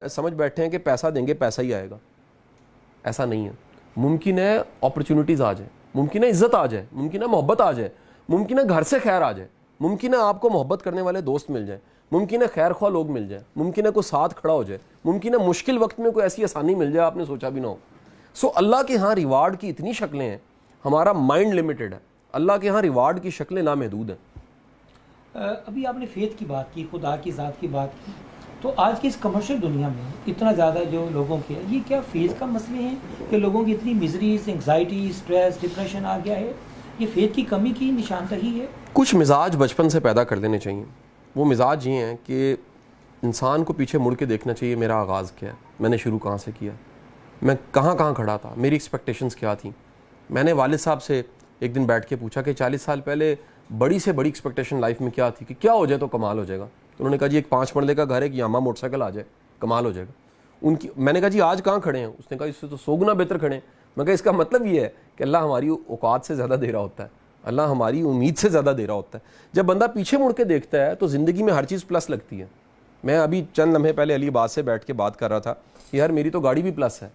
سمجھ بیٹھے ہیں کہ پیسہ دیں گے پیسہ ہی آئے گا. ایسا نہیں ہے. ممکن ہے اپرچونٹیز آ جائیں, ممکن ہے عزت آ جائے, ممکن ہے محبت آ جائے, ممکن ہے گھر سے خیر آ جائے, ممکن ہے آپ کو محبت کرنے والے دوست مل جائیں, ممکن ہے خیر خواہ لوگ مل جائیں, ممکن ہے کوئی ساتھ کھڑا ہو جائے, ممکن ہے مشکل وقت میں کوئی ایسی آسانی مل جائے آپ نے سوچا بھی نہ ہو. سو اللہ کے ہاں ریوارڈ کی اتنی شکلیں ہیں, ہمارا مائنڈ لمیٹڈ ہے. اللہ کے ہاں ریوارڈ کی شکلیں لامحدود ہیں. ابھی آپ نے فیتھ کی بات کی, خدا کی ذات کی بات کی, تو آج کی اس کمرشل دنیا میں اتنا زیادہ جو لوگوں کے یہ کیا فیتھ کا مسئلے ہیں کہ لوگوں کی اتنی مزریز, انگزائٹی, اسٹریس, ڈپریشن آ گیا ہے؟ یہ فیتھ کی کمی کی نشاندہی ہے؟ کچھ مزاج بچپن سے پیدا کر دینے چاہیے. وہ مزاج یہ ہیں کہ انسان کو پیچھے مڑ کے دیکھنا چاہیے میرا آغاز کیا ہے, میں نے شروع کہاں سے کیا, میں کہاں کہاں کھڑا تھا, میری ایکسپیکٹیشنز کیا تھیں. میں نے والد صاحب سے ایک دن بیٹھ کے پوچھا کہ 40 سال پہلے بڑی سے بڑی ایکسپیکٹیشن لائف میں کیا تھی کہ کیا ہو جائے تو کمال ہو جائے گا. تو انہوں نے کہا جی ایک 5 مرلے کا گھر ہے کہ یامہ موٹر سائیکل آ جائے کمال ہو جائے گا. میں نے کہا جی آج کہاں کھڑے ہیں؟ اس نے کہا اس سے تو 100 گنا بہتر کھڑے ہیں. میں کہا اس کا مطلب یہ ہے کہ اللہ ہماری اوقات سے زیادہ دے رہا ہوتا ہے, اللہ ہماری امید سے زیادہ دے رہا ہوتا ہے. جب بندہ پیچھے مڑ کے دیکھتا ہے تو زندگی میں ہر چیز پلس لگتی ہے. میں ابھی چند لمحے پہلے علی آباد سے بیٹھ کے بات کر رہا تھا کہ یار میری تو گاڑی بھی پلس ہے,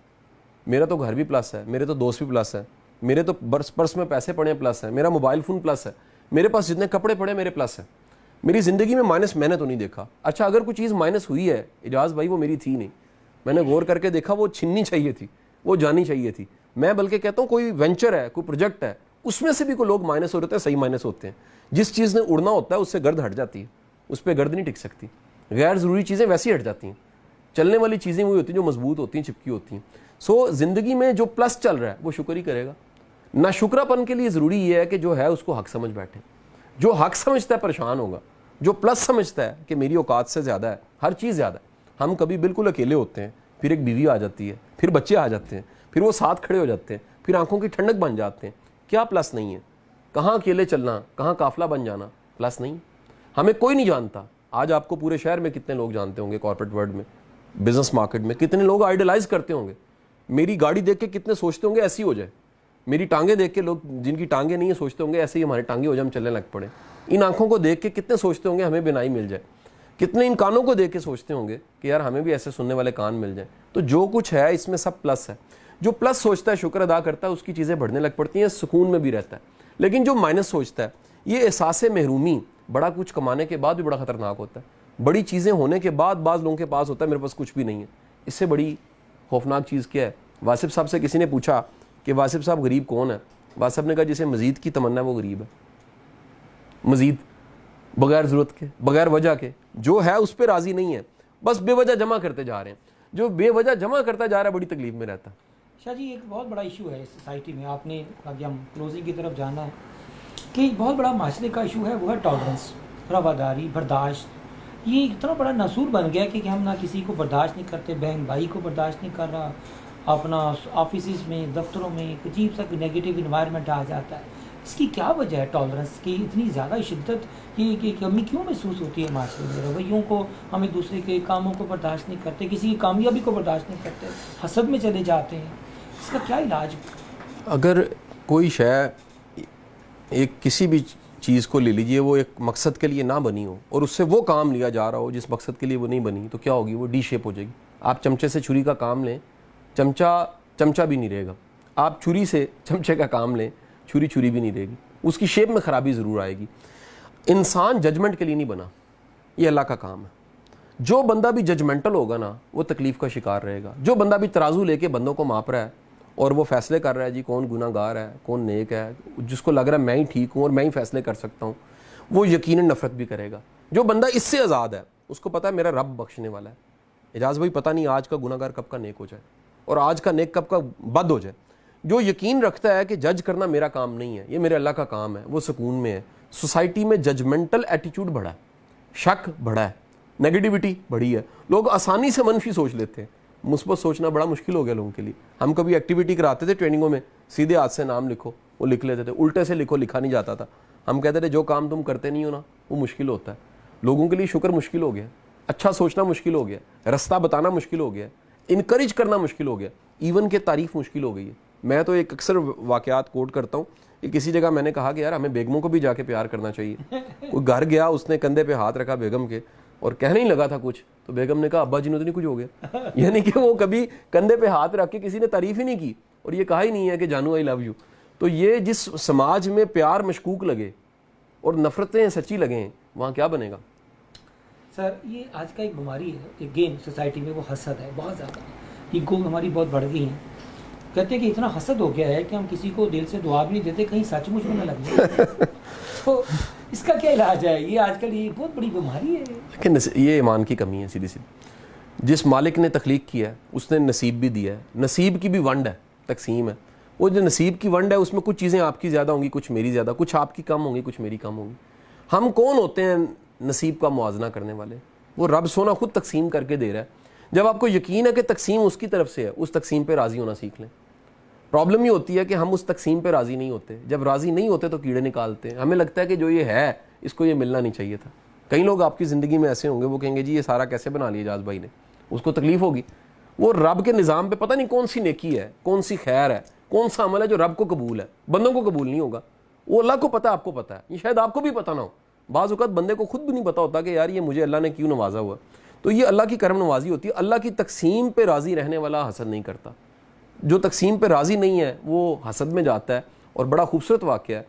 میرا تو گھر بھی پلس ہے, میرے تو دوست بھی پلس ہے, میرے تو پرس میں پیسے پڑے ہیں پلس ہے, میرا موبائل فون پلس ہے, میرے پاس جتنے کپڑے پڑے میرے پلس ہے. میری زندگی میں مائنس میں نے تو نہیں دیکھا. اچھا اگر کوئی چیز مائنس ہوئی ہے اجاز بھائی وہ میری تھی نہیں, میں نے غور کر کے دیکھا وہ چھننی چاہیے تھی, وہ جانی چاہیے تھی. میں بلکہ کہتا ہوں کوئی وینچر ہے, کوئی پروجیکٹ ہے, اس میں سے بھی کوئی لوگ مائنس ہو رہتے ہیں, صحیح مائنس ہوتے ہیں. جس چیز نے اڑنا ہوتا ہے اس سے گرد ہٹ جاتی ہے, اس پہ گرد نہیں ٹک سکتی. غیر ضروری چیزیں ویسی ہٹ جاتی ہیں. چلنے والی چیزیں وہی ہوتی ہیں جو مضبوط ہوتی ہیں, چپکی ہوتی ہیں. سو زندگی میں جو پلس چل رہا ہے وہ شکر ہی کرے گا. نہ شکرا پن کے لیے ضروری یہ ہے کہ جو ہے اس کو حق سمجھ بیٹھے. جو حق سمجھتا ہے پریشان ہوگا, جو پلس سمجھتا ہے کہ میری اوقات سے زیادہ ہے, ہر چیز زیادہ ہے. ہم کبھی بالکل اکیلے ہوتے ہیں, پھر ایک بیوی آ جاتی ہے, پھر بچے آ جاتے ہیں, پھر وہ ساتھ کھڑے ہو جاتے ہیں, پھر آنکھوں کی ٹھنڈک بن جاتے ہیں. کیا پلس نہیں ہے؟ کہاں اکیلے چلنا, کہاں قافلہ بن جانا, پلس نہیں. ہمیں کوئی نہیں جانتا. آج آپ کو پورے شہر میں کتنے لوگ جانتے ہوں گے, کارپوریٹ ورلڈ میں, بزنس مارکیٹ میں کتنے لوگ آئیڈلائز کرتے ہوں گے. میری گاڑی دیکھ کے کتنے سوچتے ہوں گے ایسی ہو جائے. میری ٹانگیں دیکھ کے لوگ جن کی ٹانگیں نہیں ہیں سوچتے ہوں گے ایسے ہی ہماری ٹانگیں ہو جائے, ہم چلنے لگ پڑے. ان آنکھوں کو دیکھ کے کتنے سوچتے ہوں گے ہمیں بینائی مل جائے. کتنے ان کانوں کو دیکھ کے سوچتے ہوں گے کہ یار ہمیں بھی ایسے سننے والے کان مل جائیں. تو جو کچھ ہے اس میں سب پلس ہے. جو پلس سوچتا ہے, شکر ادا کرتا ہے, اس کی چیزیں بڑھنے لگ پڑتی ہیں, سکون میں بھی رہتا ہے. لیکن جو مائنس سوچتا ہے, یہ احساس محرومی بڑا کچھ کمانے کے بعد بھی بڑا خطرناک ہوتا ہے. بڑی چیزیں ہونے کے بعد بعض لوگوں کے پاس ہوتا ہے میرے پاس کچھ بھی نہیں ہے. اس سے بڑی خوفناک چیز کیا ہے؟ واسف صاحب سے کسی نے پوچھا کہ واسف صاحب غریب کون ہے؟ واسف صاحب نے کہا جسے مزید کی تمنا ہے وہ غریب ہے. مزید, بغیر ضرورت کے, بغیر وجہ کے, جو ہے اس پہ راضی نہیں ہے, بس بے وجہ جمع کرتے جا رہے ہیں. جو بے وجہ جمع کرتا جا رہا ہے بڑی تکلیف میں رہتا ہے. شاہ جی ایک بہت بڑا ایشو ہے سوسائٹی میں, آپ نے آگے ہم کلوزنگ کی طرف جانا ہے, کہ ایک بہت بڑا معاشرے کا ایشو ہے, وہ ہے ٹالرنس, رواداری, برداشت. یہ اتنا بڑا ناسور بن گیا کہ ہم نہ کسی کو برداشت نہیں کرتے, بہن بھائی کو برداشت نہیں کر رہا, اپنا آفیسز میں, دفتروں میں ایک عجیب سا نیگیٹو انوائرمنٹ آ جاتا ہے. اس کی کیا وجہ ہے ٹالرنس کی اتنی زیادہ شدت؟ یہ کمی کیوں محسوس ہوتی ہے معاشرے میں؟ رویوں کو, ہم ایک دوسرے کے کاموں کو برداشت نہیں کرتے, کسی کی کامیابی کو برداشت نہیں کرتے, حسد میں چلے جاتے ہیں. اس کا کیا علاج؟ اگر کوئی شے ایک کسی بھی چیز کو لے لیجئے, وہ ایک مقصد کے لیے نہ بنی ہو اور اس سے وہ کام لیا جا رہا ہو جس مقصد کے لیے وہ نہیں بنی, تو کیا ہوگی؟ وہ ڈی شیپ ہو جائے گی. آپ چمچے سے چھری کا کام لیں, چمچہ بھی نہیں رہے گا. آپ چھری سے چمچے کا کام لیں, چھری بھی نہیں رہے گی. اس کی شیپ میں خرابی ضرور آئے گی. انسان ججمنٹ کے لیے نہیں بنا, یہ اللہ کا کام ہے. جو بندہ بھی ججمنٹل ہوگا نا وہ تکلیف کا شکار رہے گا. جو بندہ بھی ترازو لے کے بندوں کو ماپ رہا ہے اور وہ فیصلے کر رہا ہے جی کون گناہ گار ہے کون نیک ہے, جس کو لگ رہا ہے میں ہی ٹھیک ہوں اور میں ہی فیصلے کر سکتا ہوں, وہ یقیناً نفرت بھی کرے گا. جو بندہ اس سے آزاد ہے اس کو پتہ ہے میرا رب بخشنے والا ہے. اجاز بھائی پتہ نہیں آج کا گناہ گار کب کا نیک ہو جائے اور آج کا نیک کب کا بد ہو جائے. جو یقین رکھتا ہے کہ جج کرنا میرا کام نہیں ہے, یہ میرے اللہ کا کام ہے, وہ سکون میں ہے. سوسائٹی میں ججمنٹل ایٹیٹیوڈ بڑھا ہے, شک بڑھا ہے, نیگیٹیوٹی بڑھی ہے. لوگ آسانی سے منفی سوچ لیتے ہیں, مثبت سوچنا بڑا مشکل ہو گیا لوگوں کے لیے. ہم کبھی ایکٹیویٹی کراتے تھے ٹریننگوں میں, سیدھے ہاتھ سے نام لکھو, وہ لکھ لیتے تھے. الٹے سے لکھو, لکھا نہیں جاتا تھا. ہم کہتے تھے جو کام تم کرتے نہیں ہو نا وہ مشکل ہوتا ہے. لوگوں کے لیے شکر مشکل ہو گیا, اچھا سوچنا مشکل ہو گیا, رستہ بتانا مشکل ہو گیا, انکریج کرنا مشکل ہو گیا, ایون کہ تعریف مشکل ہو گئی ہے. میں تو ایک اکثر واقعات کوٹ کرتا ہوں کہ کسی جگہ میں نے کہا کہ یار ہمیں بیگموں کو بھی جا کے پیار کرنا چاہیے. کوئی گھر گیا, اس نے کندھے پہ ہاتھ رکھا بیگم کے, اور کہنے ہی لگا تھا کچھ تو بیگم نے کہا ابا جی نے تو نہیں کچھ ہو گیا یعنی کہ وہ کبھی کندھے پہ ہاتھ رکھ کے کسی نے تعریف ہی نہیں کی اور یہ کہا ہی نہیں ہے کہ جانو آئی لو یو. تو یہ جس سماج میں پیار مشکوک لگے اور نفرتیں سچی لگیں وہاں کیا بنے گا؟ سر یہ آج کا ایک بیماری ہے اگین سوسائٹی میں، وہ حسد ہے بہت زیادہ. ایگو ہماری بہت بڑھ گئی ہیں. کہتے ہیں کہ اتنا حسد ہو گیا ہے کہ ہم کسی کو دل سے دعا بھی نہیں دیتے کہیں سچ مچ میں نہ لگ جائے. تو اس کا کیا علاج ہے؟ یہ آج کل یہ بہت بڑی بیماری ہے. لیکن یہ ایمان کی کمی ہے سیدھی سیدھی. جس مالک نے تخلیق کیا ہے اس نے نصیب بھی دیا ہے. نصیب کی بھی ونڈ ہے، تقسیم ہے. وہ جو نصیب کی ونڈ ہے اس میں کچھ چیزیں آپ کی زیادہ ہوں گی، کچھ میری زیادہ، کچھ آپ کی کم ہوں گی، کچھ میری کم ہوں گی. ہم کون ہوتے ہیں نصیب کا موازنہ کرنے والے؟ وہ رب سونا خود تقسیم کر کے دے رہا ہے. جب آپ کو یقین ہے کہ تقسیم اس کی طرف سے ہے، اس تقسیم پہ راضی ہونا سیکھ لیں. پرابلم یہ ہوتی ہے کہ ہم اس تقسیم پہ راضی نہیں ہوتے. جب راضی نہیں ہوتے تو کیڑے نکالتے ہیں. ہمیں لگتا ہے کہ جو یہ ہے اس کو یہ ملنا نہیں چاہیے تھا. کئی لوگ آپ کی زندگی میں ایسے ہوں گے وہ کہیں گے جی یہ سارا کیسے بنا لیا اجاز بھائی نے. اس کو تکلیف ہوگی. وہ رب کے نظام پہ پتہ نہیں کون سی نیکی ہے، کون سی خیر ہے، کون سا عمل ہے جو رب کو قبول ہے، بندوں کو قبول نہیں ہوگا. وہ اللہ کو پتہ، آپ کو پتہ ہے. یہ شاید آپ کو بھی پتہ نہ ہو. بعض اوقات بندے کو خود بھی نہیں پتہ ہوتا کہ یار یہ مجھے اللہ نے کیوں نوازا ہوا. تو یہ اللہ کی کرم نوازی ہوتی ہے. اللہ کی تقسیم پہ راضی رہنے والا حسد نہیں کرتا. جو تقسیم پہ راضی نہیں ہے وہ حسد میں جاتا ہے. اور بڑا خوبصورت واقعہ ہے.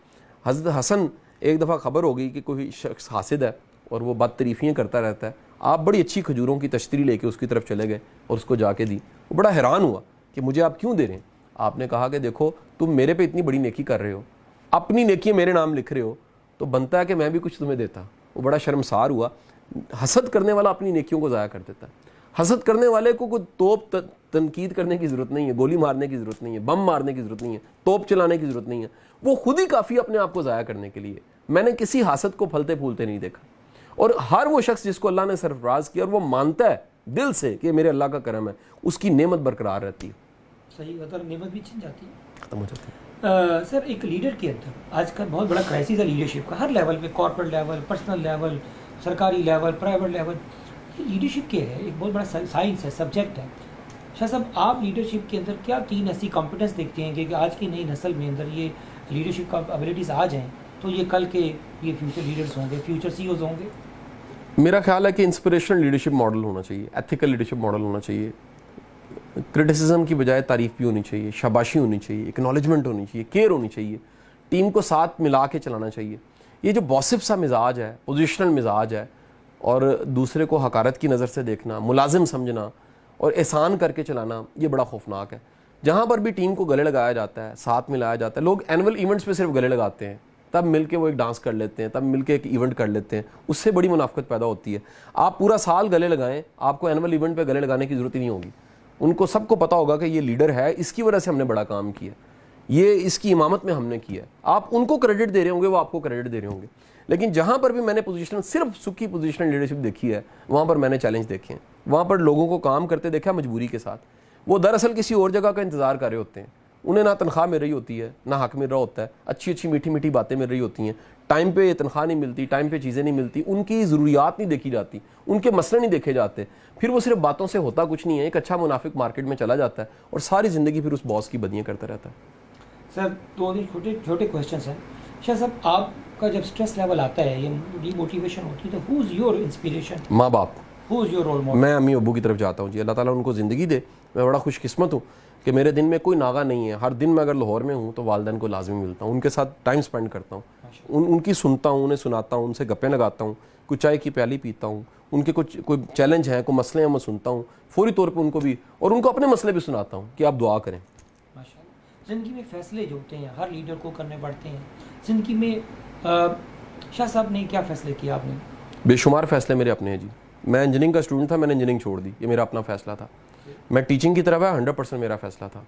حضرت حسن ایک دفعہ خبر ہو گئی کہ کوئی شخص حاسد ہے اور وہ بد تعریفیاں کرتا رہتا ہے. آپ بڑی اچھی کھجوروں کی تشتری لے کے اس کی طرف چلے گئے اور اس کو جا کے دی. وہ بڑا حیران ہوا کہ مجھے آپ کیوں دے رہے ہیں؟ آپ نے کہا کہ دیکھو تم میرے پہ اتنی بڑی نیکی کر رہے ہو، اپنی نیکیاں میرے نام لکھ رہے ہو، تو بنتا ہے کہ میں بھی کچھ تمہیں دیتا. وہ بڑا شرمسار ہوا. حسد کرنے والا اپنی نیکیوں کو ضائع کر دیتا ہے. حسد کرنے والے کو کوئی توپ تنقید کرنے کی ضرورت نہیں ہے، گولی مارنے کی ضرورت نہیں ہے، بم مارنے کی ضرورت نہیں ہے، توپ چلانے کی ضرورت نہیں ہے. وہ خود ہی کافی اپنے آپ کو ضائع کرنے کے لیے. میں نے کسی حاسد کو پھلتے پھولتے نہیں دیکھا. اور ہر وہ شخص جس کو اللہ نے سرفراز کیا اور وہ مانتا ہے دل سے کہ میرے اللہ کا کرم ہے، اس کی نعمت برقرار رہتی ہے. صحیح، اگر نعمت بھی چھن جاتی ہے، ختم ہو جاتی ہے. سر ایک لیڈر کے اندر آج کل بہت بڑا کرائسس ہے لیڈرشپ کا، ہر لیول پہ، کارپوریٹ لیول، پرسنل لیول، سرکاری لیول، پرائیویٹ لیول. لیڈرشپ کیا ہے؟ ایک بہت بڑا سائنس ہے، سبجیکٹ ہے. شاہ صاحب آپ لیڈرشپ کے اندر کیا 3 ایسی کمپٹنس دیکھتے ہیں کہ آج کی نئی نسل میں اندر یہ لیڈرشپ کا ابیلٹیز آ جائیں تو یہ کل کے یہ فیوچر لیڈرز ہوں گے، فیوچر سی اوز ہوں گے؟ میرا خیال ہے کہ انسپریشنل لیڈرشپ ماڈل ہونا چاہیے، ایتھیکل لیڈرشپ ماڈل ہونا چاہیے. کرٹیسزم کی بجائے تعریف بھی ہونی چاہیے، شاباشی ہونی چاہیے، اکنالجمنٹ ہونی چاہیے، کیئر ہونی چاہیے. ٹیم کو ساتھ ملا کے چلانا چاہیے. یہ جو بوسف سا مزاج ہے، پوزیشنل مزاج ہے، اور دوسرے کو حقارت کی نظر سے دیکھنا، ملازم سمجھنا اور احسان کر کے چلانا، یہ بڑا خوفناک ہے. جہاں پر بھی ٹیم کو گلے لگایا جاتا ہے، ساتھ ملایا جاتا ہے. لوگ اینول ایونٹس پہ صرف گلے لگاتے ہیں، تب مل کے وہ ایک ڈانس کر لیتے ہیں، تب مل کے ایک ایونٹ کر لیتے ہیں. اس سے بڑی منافقت پیدا ہوتی ہے. آپ پورا سال گلے لگائیں، آپ کو اینول ایونٹ پہ گلے لگانے کی ضرورت ہی نہیں ہوگی. ان کو سب کو پتہ ہوگا کہ یہ لیڈر ہے، اس کی وجہ سے ہم نے بڑا کام کیا، یہ اس کی امامت میں ہم نے کیا. آپ ان کو کریڈٹ دے رہے ہوں گے، وہ آپ کو کریڈٹ دے رہے ہوں گے. لیکن جہاں پر بھی میں نے پوزیشنل صرف سکی پوزیشنل لیڈرشپ دیکھی ہے، وہاں پر میں نے چیلنج دیکھے ہیں. وہاں پر لوگوں کو کام کرتے دیکھا مجبوری کے ساتھ. وہ دراصل کسی اور جگہ کا انتظار کر رہے ہوتے ہیں. انہیں نہ تنخواہ مل رہی ہوتی ہے، نہ حق مل رہا ہوتا ہے، اچھی اچھی میٹھی میٹھی باتیں مل رہی ہوتی ہیں. ٹائم پہ تنخواہ نہیں ملتی، ٹائم پہ چیزیں نہیں ملتی، ان کی ضروریات نہیں دیکھی جاتی، ان کے مسئلے نہیں دیکھے جاتے. پھر وہ صرف باتوں سے ہوتا کچھ نہیں ہے. ایک اچھا منافق مارکیٹ میں چلا جاتا ہے اور ساری زندگی پھر اس باس کی بدیاں کرتا رہتا ہے. سر 2 چھوٹے چھوٹے کویشچنس ہیں. شاہ صاحب آپ کا جب اسٹریس لیول آتا ہے، یہ ڈی موٹیویشن ہوتی ہے، تو ہو از یور انسپریشن؟ ماں باپ. ہو از یور رول ماڈل؟ میں امی ابو کی طرف جاتا ہوں جی. اللہ تعالیٰ ان کو زندگی دے. میں بڑا خوش قسمت ہوں کہ میرے دن میں کوئی ناغہ نہیں ہے. ہر دن میں اگر لاہور میں ہوں تو والدین کو لازمی ملتا ہوں، ان کے ساتھ ٹائم سپینڈ کرتا ہوں، ان کی سنتا ہوں، انہیں سناتا ہوں، ان سے گپیں لگاتا ہوں، کوئی چائے کی پیالی پیتا ہوں. ان کے کوئی چیلنج ہیں، کوئی مسئلے ہیں، میں سنتا ہوں فوری طور پہ ان کو بھی، اور ان کو اپنے مسئلے بھی سناتا ہوں کہ آپ دعا کریں. ماشاء اللہ. زندگی میں فیصلے جو ہوتے ہیں ہر لیڈر کو کرنے پڑتے ہیں. زندگی میں شاہ صاحب نے کیا فیصلے کیا آپ نے؟ بے شمار فیصلے میرے اپنے ہیں جی. میں انجینئرنگ کا اسٹوڈنٹ تھا، میں نے انجینئرنگ چھوڑ دی، یہ میرا اپنا فیصلہ تھا. میں ٹیچنگ کی طرف ہے، 100% میرا فیصلہ تھا.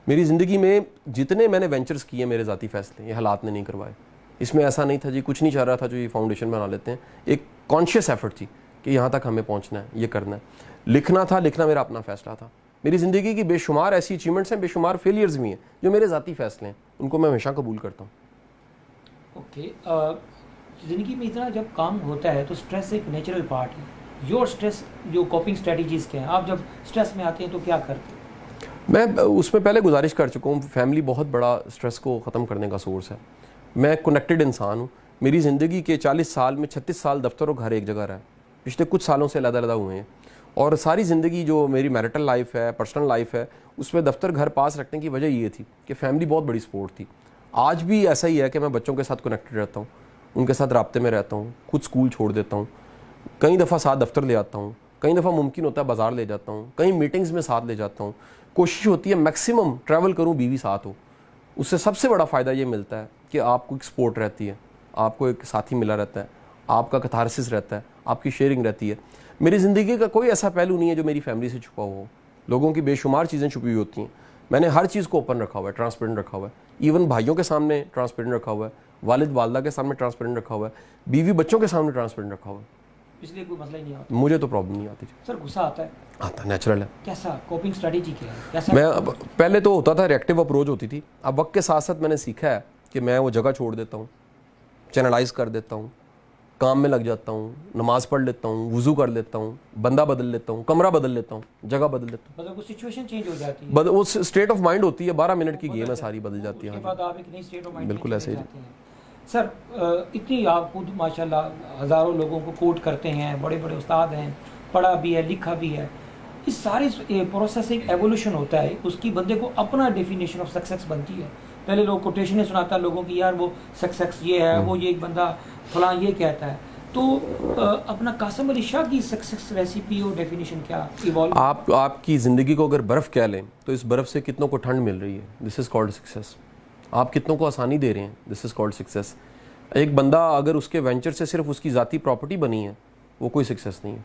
میری زندگی میں جتنے میں نے وینچرز کیے میرے ذاتی فیصلے، یہ حالات نے نہیں کروائے. اس میں ایسا نہیں تھا جی، کچھ نہیں چاہ رہا تھا جو یہ فاؤنڈیشن بنا لیتے ہیں. ایک کانشیس ایفرٹ تھی کہ یہاں تک ہمیں پہنچنا ہے، یہ کرنا ہے. لکھنا تھا، لکھنا میرا اپنا فیصلہ تھا. میری زندگی کی بے شمار ایسی اچیومنٹس ہیں، بے شمار فیلیئرز بھی ہیں جو میرے ذاتی فیصلے ہیں، ان کو میں ہمیشہ قبول کرتا ہوں. اوکے. زندگی میں اتنا جب کام ہوتا ہے تو سٹریس ایک نیچرل پارٹ ہے. یور سٹریس جو کوپنگ اسٹریٹجیز کے ہیں، آپ جب سٹریس میں آتے ہیں تو کیا کرتے ہیں؟ میں اس میں پہلے گزارش کر چکا ہوں. فیملی بہت بڑا سٹریس کو ختم کرنے کا سورس ہے. میں کنیکٹڈ انسان ہوں. میری زندگی کے 40 سال میں 36 سال دفتر و گھر ایک جگہ رہا. پچھلے کچھ سالوں سے علیحدہ ہوئے ہیں، اور ساری زندگی جو میری میرٹل لائف ہے، پرسنل لائف ہے، اس میں دفتر گھر پاس رکھنے کی وجہ یہ تھی کہ فیملی بہت بڑی سپورٹ تھی. آج بھی ایسا ہی ہے کہ میں بچوں کے ساتھ کنیکٹڈ رہتا ہوں، ان کے ساتھ رابطے میں رہتا ہوں، خود اسکول چھوڑ دیتا ہوں، کئی دفعہ ساتھ دفتر لے آتا ہوں، کئی دفعہ ممکن ہوتا ہے بازار لے جاتا ہوں، کئی میٹنگز میں ساتھ لے جاتا ہوں. کوشش ہوتی ہے میکسیمم ٹریول کروں، بیوی ساتھ ہو. اس سے سب سے بڑا فائدہ یہ ملتا ہے کہ آپ کو ایک سپورٹ رہتی ہے، آپ کو ایک ساتھی ملا رہتا ہے، آپ کا کتھارسس رہتا ہے، آپ کی شیئرنگ رہتی ہے. میری زندگی کا کوئی ایسا پہلو نہیں ہے جو میری فیملی سے چھپا ہوا ہو. لوگوں کی بے شمار چیزیں چھپی ہوئی ہوتی ہیں، میں نے ہر چیز کو اوپن رکھا ہوا ہے، ٹرانسپیرنٹ رکھا ہوا ہے. ایون بھائیوں کے سامنے ٹرانسپیرنٹ رکھا ہوا ہے، والد والدہ کے سامنے ٹرانسپیرنٹ رکھا ہوا ہے، بیوی بچوں کے سامنے ٹرانسپیرنٹ رکھا ہوا ہے. اس لیے کوئی مسئلہ ہی نہیں آتا. مجھے تو پرابلم نہیں آتی. سر غصہ آتا ہے؟ آتا نیچرل ہے. کیسا کوپنگ اسٹریٹجی کیا ہے؟ کیسا میں پہلے تو ہوتا تھا ریئیکٹیو اپروچ ہوتی تھی، اب وقت کے ساتھ ساتھ میں نے سیکھا ہے کہ میں وہ جگہ چھوڑ دیتا ہوں، چینلائز کر دیتا ہوں، کام میں لگ جاتا ہوں، نماز پڑھ لیتا ہوں، وضو کر لیتا ہوں، بندہ بدل لیتا ہوں، کمرہ بدل لیتا ہوں، جگہ بدل لیتا ہوں. مطلب وہ سچویشن چینج ہو جاتی ہے، وہ اسٹیٹ آف مائنڈ ہوتی ہے، 12 منٹ کی گیم ہے، ساری بدل جاتی اس ہے. کے بعد آپ ایک نئی اسٹیٹ آف مائنڈ بالکل ایسے ہی. سر اتنی آپ خود ماشاءاللہ ہزاروں لوگوں کو کوٹ کرتے ہیں، بڑے بڑے استاد ہیں، پڑھا بھی ہے، لکھا بھی ہے. اس سارے پروسیس ایک ایوولوشن ہوتا ہے، اس کی بندے کو اپنا ڈیفینیشن آف سکسیس بنتی ہے. پہلے لوگ کوٹیشنیں سناتا ہے لوگوں کی، یار وہ سکسیس یہ ہے، وہ یہ ایک بندہ فلاں یہ کہتا ہے. تو اپنا قاسم علی شاہ کی سکسیس ریسیپی اور ڈیفینیشن کیا ایوالو؟ آپ کی زندگی کو اگر برف کہہ لیں تو اس برف سے کتنوں کو ٹھنڈ مل رہی ہے، دس از کالڈ سکسیس. آپ کتنوں کو آسانی دے رہے ہیں، دس از کالڈ سکسیس. ایک بندہ اگر اس کے وینچر سے صرف اس کی ذاتی پراپرٹی بنی ہے، وہ کوئی سکسیس نہیں ہے.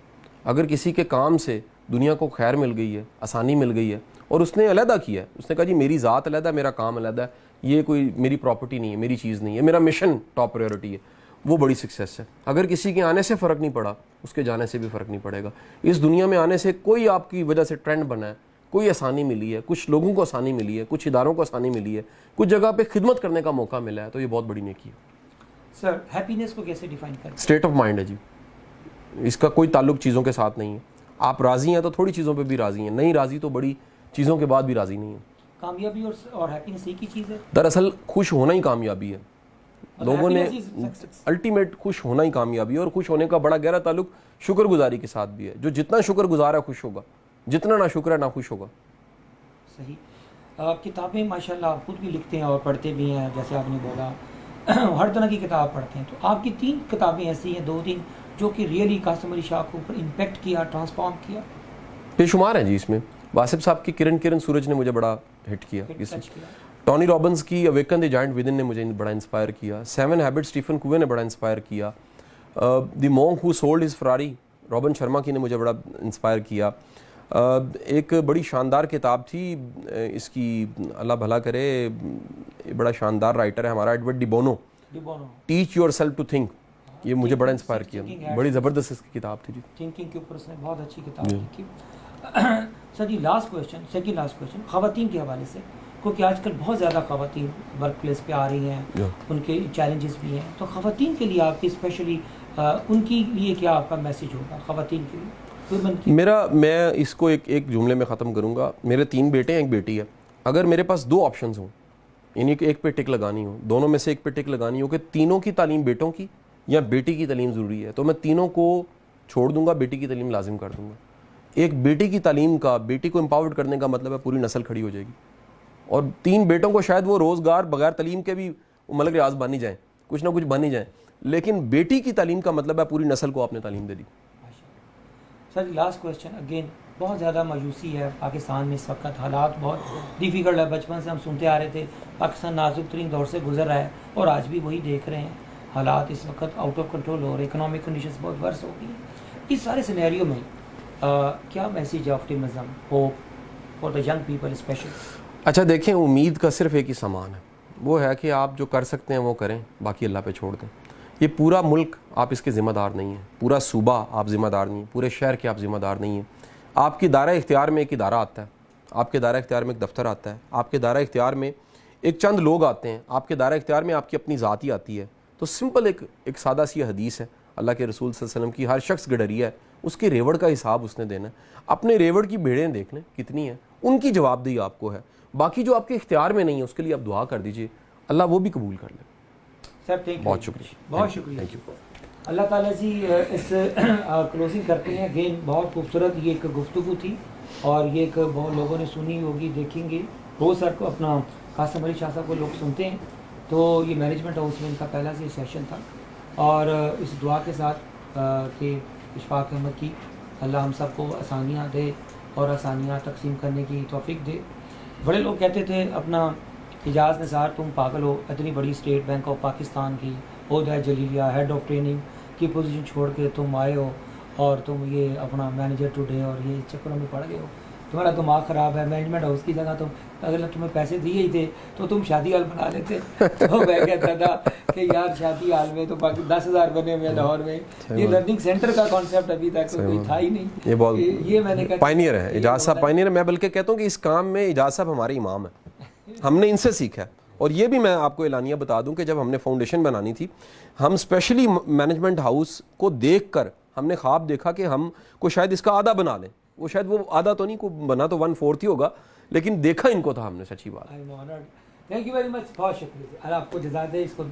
اگر کسی کے کام سے دنیا کو خیر مل گئی ہے، آسانی مل گئی ہے، اور اس نے علیحدہ کیا ہے، اس نے کہا جی میری ذات علیحدہ ہے، میرا کام علیحدہ ہے، یہ کوئی میری پراپرٹی نہیں ہے، میری چیز نہیں ہے، میرا مشن ٹاپ پریورٹی ہے، وہ بڑی سکسیس ہے. اگر کسی کے آنے سے فرق نہیں پڑا، اس کے جانے سے بھی فرق نہیں پڑے گا. اس دنیا میں آنے سے کوئی آپ کی وجہ سے ٹرینڈ بنا ہے، کوئی آسانی ملی ہے، کچھ لوگوں کو آسانی ملی ہے، کچھ اداروں کو آسانی ملی ہے، کچھ جگہ پہ خدمت کرنے کا موقع ملا ہے، تو یہ بہت بڑی نیکی ہے. سر ہیپینس کو کیسے ڈیفائن کریں؟ اسٹیٹ آف مائنڈ ہے جی، اس کا کوئی تعلق چیزوں کے ساتھ نہیں ہے. آپ راضی ہیں تو تھوڑی چیزوں پہ بھی راضی ہیں، نہیں راضی تو بڑی چیزوں کے بعد بھی راضی نہیں ہیں. کامیابی اور ہیپینس ایک ہی چیز ہے؟ دراصل خوش ہونا ہی کامیابی ہے. لوگوں نے الٹیمیٹ خوش ہونا ہی کامیابی ہے، اور خوش ہونے کا بڑا گہرا تعلق شکر گزاری کے ساتھ بھی ہے. جو جتنا شکر گزار ہے خوش ہوگا، جتنا نہ شکر ہے نہ خوش ہوگا. صحیح. کتابیں ماشاءاللہ آپ خود بھی لکھتے ہیں اور پڑھتے بھی ہیں، جیسے آپ نے بولا ہر طرح کی کتاب پڑھتے ہیں. تو آپ کی 3 کتابیں ایسی ہیں، 2 جو کہ ریئلی قاسم علی شاہ کو اوپر امپیکٹ کیا، ٹرانسفارم کیا؟ بے شمار ہیں جی. اس میں واسف صاحب کی کرن سورج نے مجھے بڑا ہٹ کیا. ٹونی رابنز کی اویکن دی جائنٹ ود ان نے مجھے بڑا انسپائر کیا. 7 ہیبٹس اسٹیفن کووے نے بڑا انسپائر کیا. دی مونک ہو سولڈ ہز فراری رابن شرما کی نے مجھے بڑا انسپائر کیا. ایک بڑی شاندار کتاب تھی اس کی، اللہ بھلا کرے، بڑا شاندار رائٹر ہے ہمارا Edward de Bono, teach yourself to think. یہ مجھے بڑا انسپائر کیا، بڑی زبردست اس کی کتاب تھی جی. تھنکنگ کے اوپر اس نے بہت اچھی کتاب لکھی. Sir ji last question, second last question, خواتین کے حوالے سے، کیونکہ آج کل بہت زیادہ خواتین ورک پلیس پہ آ رہی ہیں، ان کے چیلنجز بھی ہیں. تو خواتین کے لیے آپ کی اسپیشلی ان کے لیے کیا آپ کا میسیج ہوگا خواتین کے لیے؟ میں اس کو ایک جملے میں ختم کروں گا. میرے 3 بیٹے ہیں، ایک بیٹی ہے. اگر میرے پاس 2 آپشنز ہوں، یعنی کہ ایک پہ ٹک لگانی ہو، دونوں میں سے ایک پہ ٹک لگانی ہو کہ تینوں کی تعلیم بیٹوں کی یا بیٹی کی تعلیم ضروری ہے، تو میں تینوں کو چھوڑ دوں گا، بیٹی کی تعلیم لازم کر دوں گا. ایک بیٹی کی تعلیم کا، بیٹی کو امپاورڈ کرنے کا مطلب ہے پوری نسل کھڑی ہو جائے گی. اور 3 بیٹوں کو شاید وہ روزگار بغیر تعلیم کے بھی ملک ریاض بن ہی جائیں، کچھ نہ کچھ بن ہی جائیں، لیکن بیٹی کی تعلیم کا مطلب ہے پوری نسل کو آپ نے تعلیم دے دی. سر لاسٹ کویشچن اگین، بہت زیادہ مایوسی ہے پاکستان میں اس وقت، حالات بہت ڈیفیکلٹ ہے. بچپن سے ہم سنتے آ رہے تھے پاکستان نازک ترین دور سے گزر رہا ہے، اور آج بھی وہی دیکھ رہے ہیں. حالات اس وقت آؤٹ آف کنٹرول ہو رہے، اکنامک کنڈیشنز بہت ورس ہو گئی. اس سارے سینیریو میں کیا میسیج ہے optimism, hope for the young people special? اچھا دیکھیں، امید کا صرف ایک ہی سامان ہے، وہ ہے کہ آپ جو کر سکتے ہیں وہ کریں، باقی اللہ پہ چھوڑ دیں. یہ پورا ملک آپ اس کے ذمہ دار نہیں ہیں، پورا صوبہ آپ ذمہ دار نہیں ہیں، پورے شہر کے آپ ذمہ دار نہیں ہیں. آپ کی دائرہ اختیار میں ایک ادارہ آتا ہے، آپ کے دائرہ اختیار میں ایک دفتر آتا ہے، آپ کے دائرہ اختیار میں ایک چند لوگ آتے ہیں، آپ کے دائرہ اختیار میں آپ کی اپنی ذات ہی آتی ہے. تو سمپل ایک سادہ سی حدیث ہے اللہ کے رسول صلی اللہ علیہ وسلم کی، ہر شخص گڈریا ہے، اس کے ریوڑ کا حساب اس نے دینا ہے. اپنے ریوڑ کی بھیڑیں دیکھ لیں کتنی ہیں، ان کی جواب دہی آپ کو ہے. باقی جو آپ کے اختیار میں نہیں ہے اس کے لیے آپ دعا کر دیجئے، اللہ وہ بھی قبول کر لے. سر تھینک یو، بہت شکریہ، بہت شکریہ. Thank you. اللہ تعالیٰ جی اس کلوزنگ کرتے ہیں. اگین بہت خوبصورت یہ ایک گفتگو تھی اور یہ ایک بہت لوگوں نے سنی ہوگی, دیکھیں گے. روز سر کو اپنا قاسم علی شاہ صاحب کو لوگ سنتے ہیں, تو یہ مینجمنٹ ہاؤس میں ان کا پہلا سے سیشن تھا. اور اس دعا کے ساتھ کہ اشفاق احمد کی اللہ ہم سب کو آسانیاں دے اور آسانیاں تقسیم کرنے کی توفیق دے. بڑے لوگ کہتے تھے اپنا اعجاز نثار تم پاگل ہو, اتنی بڑی اسٹیٹ بینک آف پاکستان کی عہدہ جلیلیہ ہیڈ آف ٹریننگ کی پوزیشن چھوڑ کے تم آئے ہو اور تم یہ اپنا مینیجر ٹوڈے اور یہ چکروں میں پڑ گئے ہو, تمہارا دماغ خراب ہے. مینجمنٹ ہاؤس کی جگہ تم اگر تمہیں پیسے دیے ہی تھے تو تم شادی ہال بنا لیتے. تو میں کہتا تھا کہ یار شادی ہال میں تو باقی 10,000 بنے ہوئے لاہور میں, یہ لرننگ سینٹر کا کانسیپٹ ابھی تک کوئی تھا ہی نہیں. یہ بہت یہ میں نے کہا پائنیئر ہے اعجاز صاحب, پائنیئر ہے. میں بلکہ کہتا ہوں کہ اس کام میں اعجاز صاحب ہمارے امام ہیں, ہم نے ان سے سیکھا ہے. اور یہ بھی میں آپ کو اعلانیہ بتا دوں کہ جب ہم نے فاؤنڈیشن بنانی تھی, ہم اسپیشلی مینجمنٹ ہاؤس کو دیکھ کر ہم نے خواب دیکھا کہ ہم کو شاید اس کا آدھا بنا لیں. وہ شاید وہ آدھا تو نہیں, کو بنا تو 1/4 ہی ہوگا, لیکن دیکھا ان کو تھا ہم نے. سچی بات. تھینک یو ویری مچ, بہت شکریہ. اللہ آپ کو جزا دے. اس کو